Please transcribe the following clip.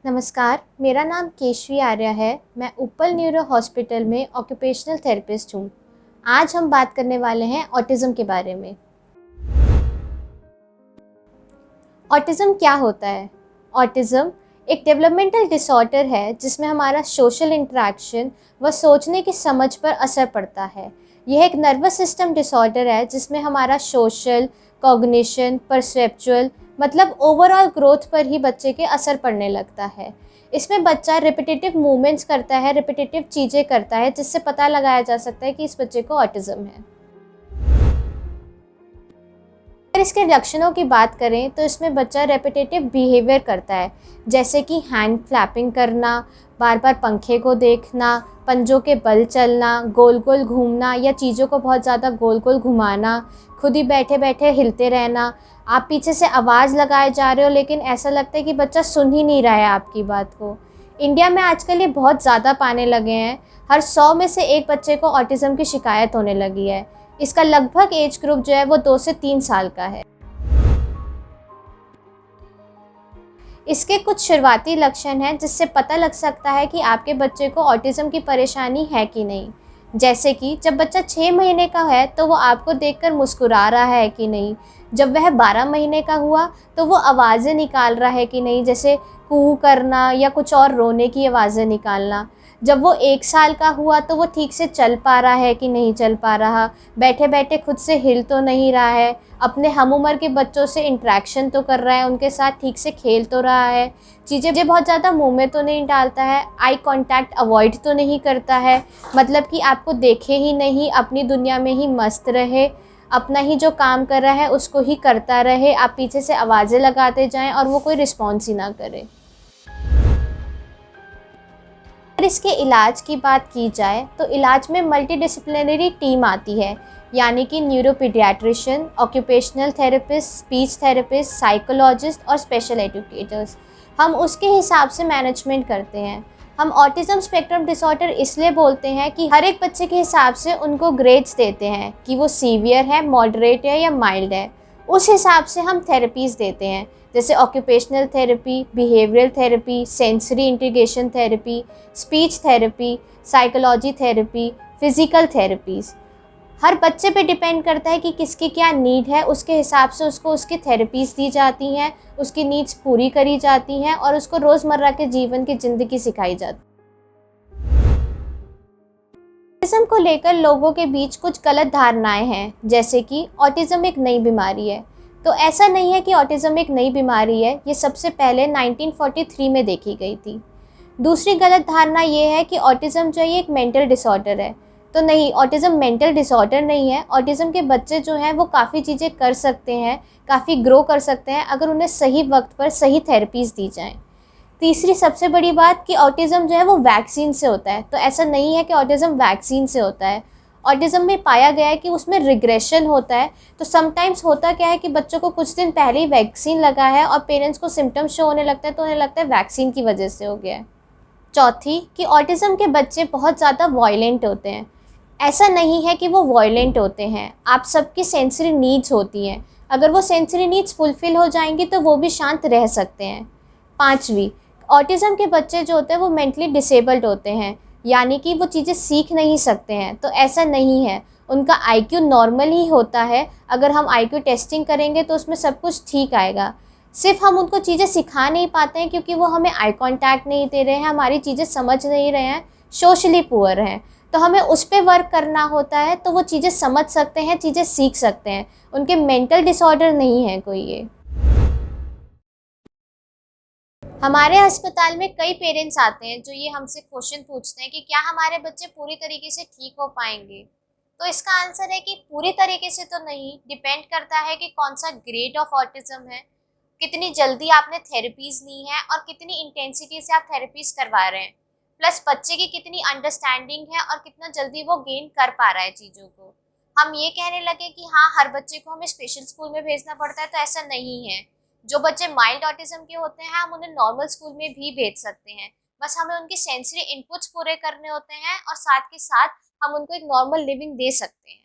नमस्कार, मेरा नाम केशवी आर्य है। मैं उपल न्यूरो हॉस्पिटल में ऑक्यूपेशनल थेरेपिस्ट हूँ। आज हम बात करने वाले हैं ऑटिज़म के बारे में। ऑटिज़म क्या होता है? ऑटिज़म एक डेवलपमेंटल डिसऑर्डर है जिसमें हमारा सोशल इंटरेक्शन व सोचने की समझ पर असर पड़ता है। यह एक नर्वस सिस्टम डिसऑर्डर है जिसमें हमारा सोशल, कॉग्निशन, परसेप्चुअल मतलब ओवरऑल ग्रोथ पर ही बच्चे के असर पड़ने लगता है। इसमें बच्चा रिपिटेटिव मूवमेंट्स करता है, रिपिटेटिव चीज़ें करता है, जिससे पता लगाया जा सकता है कि इस बच्चे को ऑटिज़म है। अगर इसके लक्षणों की बात करें तो इसमें बच्चा रेपिटेटिव बिहेवियर करता है, जैसे कि हैंड फ्लैपिंग करना, बार बार पंखे को देखना, पंजों के बल चलना, गोल गोल घूमना या चीज़ों को बहुत ज़्यादा गोल गोल घुमाना, खुद ही बैठे बैठे हिलते रहना। आप पीछे से आवाज़ लगाए जा रहे हो लेकिन ऐसा लगता है कि बच्चा सुन ही नहीं रहा है आपकी बात को। इंडिया में आजकल ये बहुत ज़्यादा पाने लगे हैं। हर 100 में से एक बच्चे को ऑटिज़म की शिकायत होने लगी है। इसका लगभग एज ग्रुप जो है वो 2 से 3 साल का है। इसके कुछ शुरुआती लक्षण हैं जिससे पता लग सकता है कि आपके बच्चे को ऑटिज़म की परेशानी है कि नहीं। जैसे कि जब बच्चा 6 महीने का है तो वो आपको देखकर मुस्कुरा रहा है कि नहीं। जब वह 12 महीने का हुआ तो वो आवाज़ें निकाल रहा है कि नहीं, जैसे कू करना या कुछ और रोने की आवाज़ें निकालना। जब वो 1 साल का हुआ तो वो ठीक से चल पा रहा है कि नहीं चल पा रहा, बैठे बैठे खुद से हिल तो नहीं रहा है, अपने हम उम्र के बच्चों से इंटरेक्शन तो कर रहा है, उनके साथ ठीक से खेल तो रहा है, चीज़ें बहुत ज़्यादा मुंह में तो नहीं डालता है, आई कांटेक्ट अवॉइड तो नहीं करता है, मतलब कि आपको देखे ही नहीं, अपनी दुनिया में ही मस्त रहे, अपना ही जो काम कर रहा है उसको ही करता रहे, आप पीछे से आवाज़ें लगाते जाएं और वो कोई रिस्पॉन्स ही ना करे। अगर इसके इलाज की बात की जाए तो इलाज में मल्टीडिसिप्लिनरी टीम आती है, यानी कि neuropediatrician, occupational therapist, speech therapist, psychologist और स्पेशल एजुकेटर्स। हम उसके हिसाब से मैनेजमेंट करते हैं। हम ऑटिज़म स्पेक्ट्रम डिसऑर्डर इसलिए बोलते हैं कि हर एक बच्चे के हिसाब से उनको ग्रेड्स देते हैं कि वो सीवियर है, मॉडरेट है या माइल्ड है। उस हिसाब से हम थेरेपीज़ देते हैं, जैसे occupational therapy, behavioural therapy, sensory integration therapy, speech therapy, psychology therapy, physical therapies. हर बच्चे पे डिपेंड करता है कि किसकी क्या नीड है, उसके हिसाब से उसको उसकी थेरेपीज़ दी जाती हैं, उसकी नीड्स पूरी करी जाती हैं और उसको रोज़मर्रा के जीवन की ज़िंदगी सिखाई जाती है। ऑटिज़म को लेकर लोगों के बीच कुछ गलत धारणाएं हैं, जैसे कि ऑटिज़म एक नई बीमारी है। तो ऐसा नहीं है कि ऑटिज़म एक नई बीमारी है, ये सबसे पहले 1943 में देखी गई थी। दूसरी गलत धारणा ये है कि ऑटिज़म जो है ये एक मेंटल डिसऑर्डर है। तो नहीं, ऑटिज़म मेंटल डिसऑर्डर नहीं है। ऑटिज़म के बच्चे जो हैं वो काफ़ी चीज़ें कर सकते हैं, काफ़ी ग्रो कर सकते हैं अगर उन्हें सही वक्त पर सही थेरेपीज़ दी जाएँ। तीसरी सबसे बड़ी बात कि ऑटिज़म जो है वो वैक्सीन से होता है। तो ऐसा नहीं है कि ऑटिज़म वैक्सीन से होता है। ऑटिज़म में पाया गया है कि उसमें रिग्रेशन होता है। तो समटाइम्स होता क्या है कि बच्चों को कुछ दिन पहले ही वैक्सीन लगा है और पेरेंट्स को सिम्टम्स शो होने लगता है तो उन्हें लगता है वैक्सीन की वजह से हो गया है। चौथी कि ऑटिज़म के बच्चे बहुत ज़्यादा वॉयलेंट होते हैं। ऐसा नहीं है कि वो वॉयलेंट होते हैं, आप सबकी सेंसरी नीड्स होती हैं। अगर वो सेंसरी नीड्स फुलफ़िल हो जाएँगी तो वो भी शांत रह सकते हैं। पाँचवीं, ऑटिज़म के बच्चे जो होते हैं वो मेंटली डिसेबल्ड होते हैं, यानी कि वो चीज़ें सीख नहीं सकते हैं। तो ऐसा नहीं है, उनका आईक्यू नॉर्मल ही होता है। अगर हम आईक्यू टेस्टिंग करेंगे तो उसमें सब कुछ ठीक आएगा। सिर्फ हम उनको चीज़ें सिखा नहीं पाते हैं क्योंकि वो हमें आई कांटेक्ट नहीं दे रहे हैं, हमारी चीज़ें समझ नहीं रहे हैं, सोशली पुअर हैं। तो हमें उस पे वर्क करना होता है तो वो चीज़ें समझ सकते हैं, चीज़ें सीख सकते हैं। उनके मेंटल डिसऑर्डर नहीं है कोई ये। हमारे अस्पताल में कई पेरेंट्स आते हैं जो ये हमसे क्वेश्चन पूछते हैं कि क्या हमारे बच्चे पूरी तरीके से ठीक हो पाएंगे। तो इसका आंसर है कि पूरी तरीके से तो नहीं, डिपेंड करता है कि कौन सा ग्रेड ऑफ ऑटिज्म है, कितनी जल्दी आपने थेरेपीज ली है और कितनी इंटेंसिटी से आप थेरेपीज करवा रहे हैं, प्लस बच्चे की कितनी अंडरस्टैंडिंग है और कितना जल्दी वो गेन कर पा रहा है चीज़ों को। हम ये कहने लगे कि हाँ हर बच्चे को हमें स्पेशल स्कूल में भेजना पड़ता है, तो ऐसा नहीं है। जो बच्चे माइल्ड ऑटिज्म के होते हैं हम उन्हें नॉर्मल स्कूल में भी भेज सकते हैं। बस हमें उनके सेंसरी इनपुट्स पूरे करने होते हैं और साथ के साथ हम उनको एक नॉर्मल लिविंग दे सकते हैं।